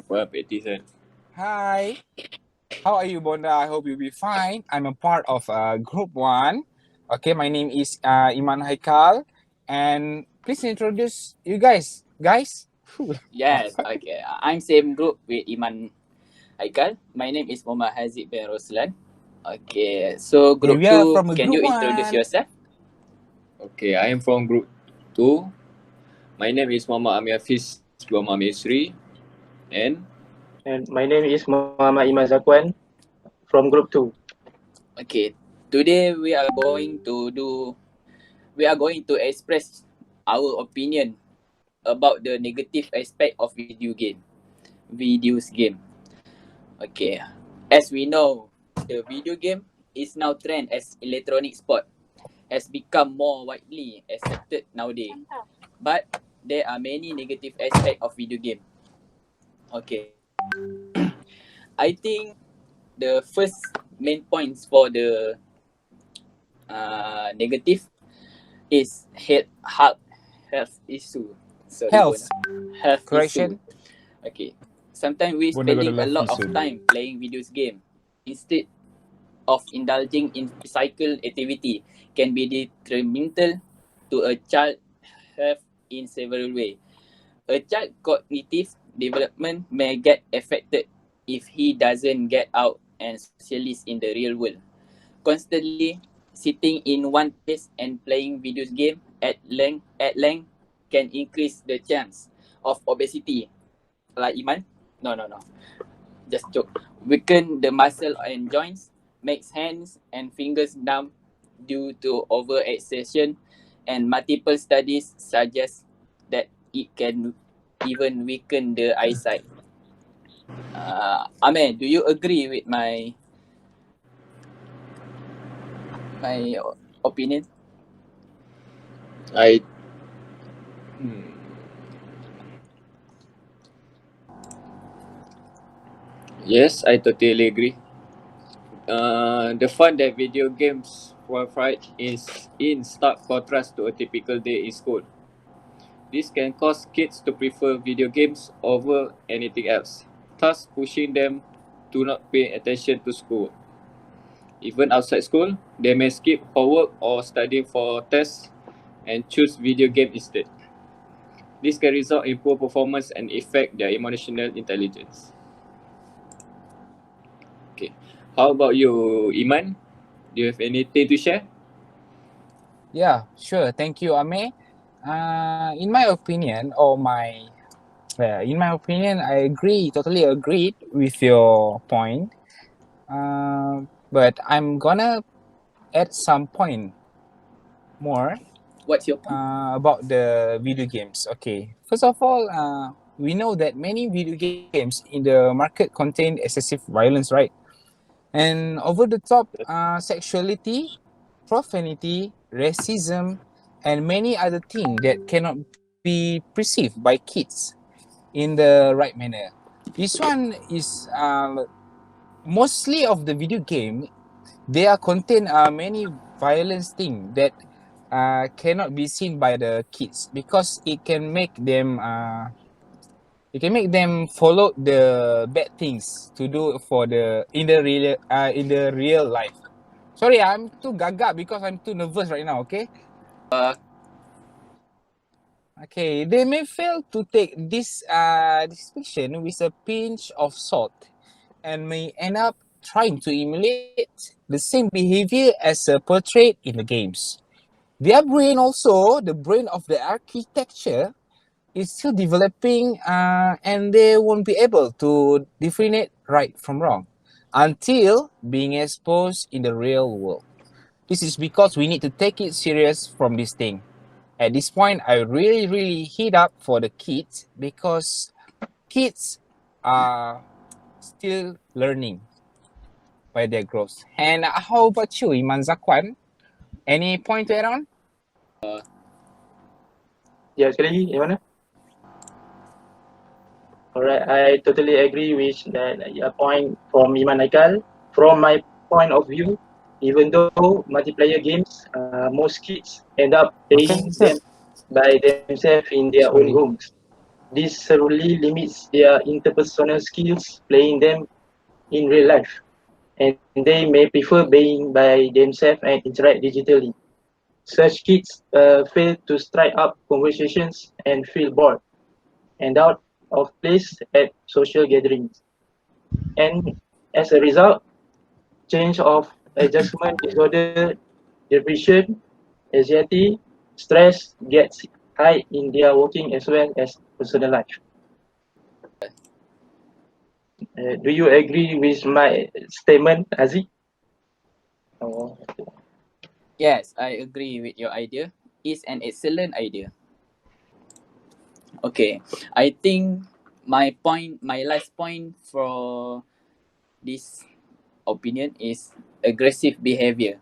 Apa petition? Hi, how are you, Bonda? I hope you'll be fine. I'm a part of Group 1. Okay, my name is Iman Haikal. And please introduce you guys. Guys? Yes, okay. I'm same group with Iman Haikal. My name is Mohamad Haziq bin Roslan. Okay, so Okay, group we are 2, from can Group you introduce 1. yourself? Okay, I am from group 2. My name is Mohamad Amir Hafiz from Yusri. And my name is Mohamad Iman Zakwan from Group 2. Okay, today we are going to express our opinion about the negative aspect of videos game. Okay, as we know, the video game is now trend as electronic sport, has become more widely accepted nowadays. But there are many negative aspects of video game. Okay, I think the first main points for the negative is health issue. Sorry, Health. health Correction. issue. Okay, sometimes we Bonda got spending a love lot of issue. time playing videos game instead of indulging in physical activity can be detrimental to a child health in several ways. A child cognitive development may get affected if he doesn't get out and socialize in the real world. Constantly sitting in one place and playing video game at length can increase the chance of obesity. Like Iman? No. Just joke. Weaken the muscle and joints, makes hands and fingers numb due to overexertion, and multiple studies suggest that it can even weaken the eyesight. Amir, do you agree with my opinion? I Yes, I totally agree. The fun that video games provide is in stark contrast to a typical day in school. This can cause kids to prefer video games over anything else, thus pushing them to not pay attention to school. Even outside school, they may skip homework or study for tests and choose video game instead. This can result in poor performance and affect their emotional intelligence. Okay, how about you, Iman? Do you have anything to share? Yeah, sure. Thank you, Ame. In my opinion, I totally agreed with your point. But I'm gonna add some point more What's your point? about the video games. Okay, first of all, we know that many video games in the market contain excessive violence, right? And over the top sexuality, profanity, racism, and many other things that cannot be perceived by kids in the right manner. This one is mostly of the video game. They are contain many violence thing that cannot be seen by the kids because it can make them follow the bad things to do for in the real life. Sorry, I'm too gaga because I'm too nervous right now. Okay, they may fail to take this fiction with a pinch of salt and may end up trying to emulate the same behavior as portrayed in the games. Their brain also, the brain of the architecture, is still developing and they won't be able to differentiate right from wrong until being exposed in the real world. This is because we need to take it serious from this thing. At this point, I really heat up for the kids because kids are still learning by their growth. And how about you, Iman Zakwan? Any point to add on? Ya, sekali lagi, mana? Alright, I totally agree with that point from Iman Haikal. From my point of view, even though multiplayer games, most kids end up playing them by themselves in their own homes. This severely limits their interpersonal skills playing them in real life, and they may prefer being by themselves and interact digitally. Such kids fail to strike up conversations and feel bored and out of place at social gatherings. And as a result, change of adjustment disorder, depression, anxiety, stress gets high in their working as well as personal life. Do you agree with my statement, Haziq? Oh, Yes, I agree with your idea. It's an excellent idea. Okay, I think my last point for this opinion is aggressive behavior.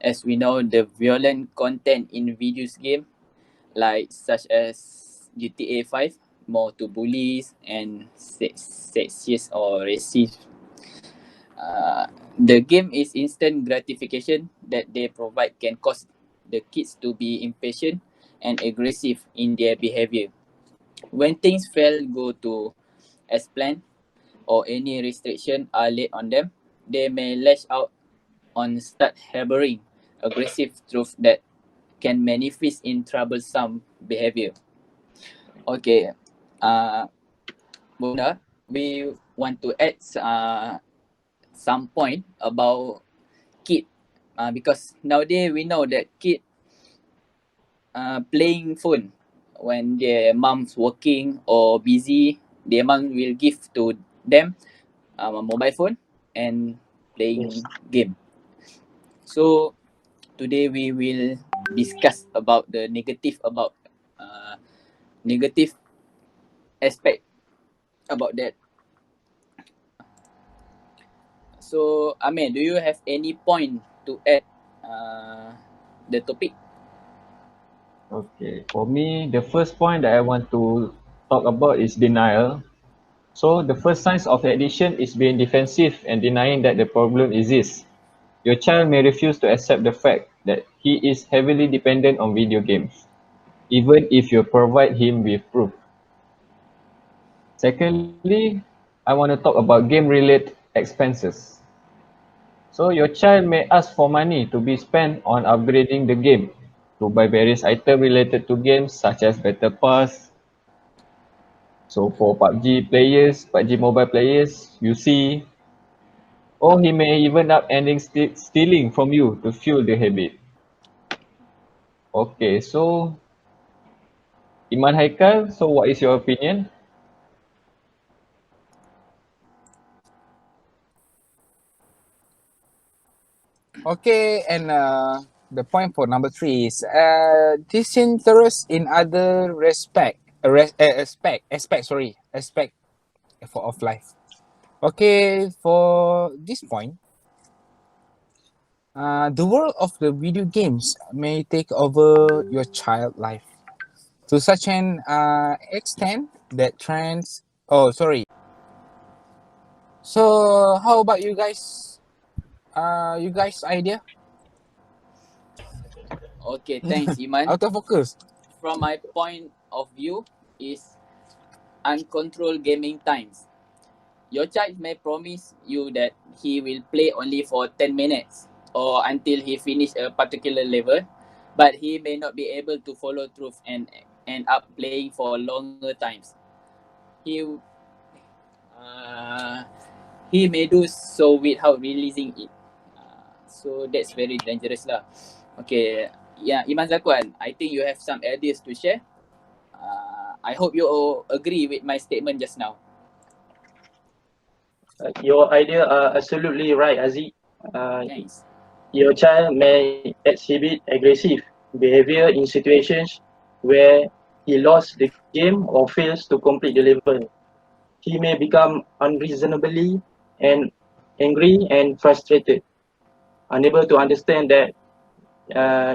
As we know, the violent content in videos game, like such as GTA 5, more to bullies and sexist or racist. The game is instant gratification that they provide can cause the kids to be impatient and aggressive in their behavior. When things fail go to as planned or any restriction are laid on them, they may lash out on start harboring aggressive truth that can manifest in troublesome behavior. Okay, uh, Bunda, we want to add some point about kid, because nowadays we know that kid playing phone when their mom's working or busy, their mom will give to them a mobile phone and yes. playing game. So today we will discuss about the uh, negative aspect about that. So Amir, do you have any point to add uh, the topic? Okay, for me, the first point that I want to talk about is denial. So the first signs of addiction is being defensive and denying that the problem exists. Your child may refuse to accept the fact that he is heavily dependent on video games, even if you provide him with proof. Secondly, I want to talk about game-related expenses. So your child may ask for money to be spent on upgrading the game, to buy various items related to games such as battle pass. So for PUBG players, PUBG mobile players, you see, or he may even up ending stealing from you to fuel the habit. Okay, so Iman Haikal, so what is your opinion? Okay, and the point for number three is disinterest in other aspect for of life. Okay, for this point, the world of the video games may take over your child life to such an extent that trends. Oh, sorry. So, how about you guys? You guys' idea? Okay, thanks Iman. Out of focus. From my point of view is uncontrolled gaming times. Your child may promise you that he will play only for 10 minutes or until he finish a particular level, but he may not be able to follow through and end up playing for longer times. He uh, he may do so without releasing it. So that's very dangerous lah. Okay, yeah, Iman Zakwan, I think you have some ideas to share. I hope you all agree with my statement just now. Your idea are absolutely right, Haziq. Uh, Thanks. your child may exhibit aggressive behavior in situations where he lost the game or fails to complete the level. He may become unreasonably and angry and frustrated, unable to understand that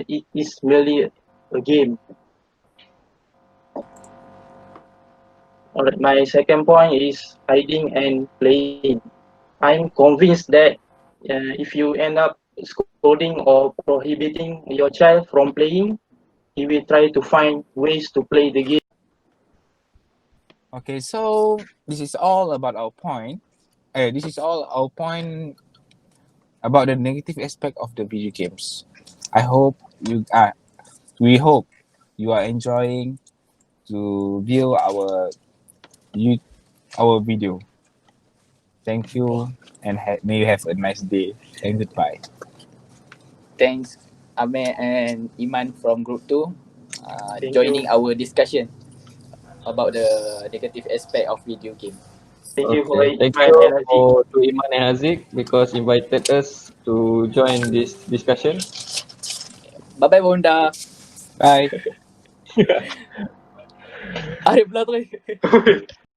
it is merely a game. Alright, my second point is hiding and playing. I'm convinced that if you end up scolding or prohibiting your child from playing, he will try to find ways to play the game. Okay, so this is all about our point. This is all our point about the negative aspect of the video games. I hope you are. We hope you are enjoying to view our video. Thank you, and may you have a nice day. And goodbye. Thanks, Amir and Iman from Group 2 Thank joining you. our discussion about the negative aspect of video game. Thank you for Okay, thank Iman you and Haziq. to Iman and Haziq because invited us to join this discussion. Bye-bye, Bonda. Bye. Arif pula tu.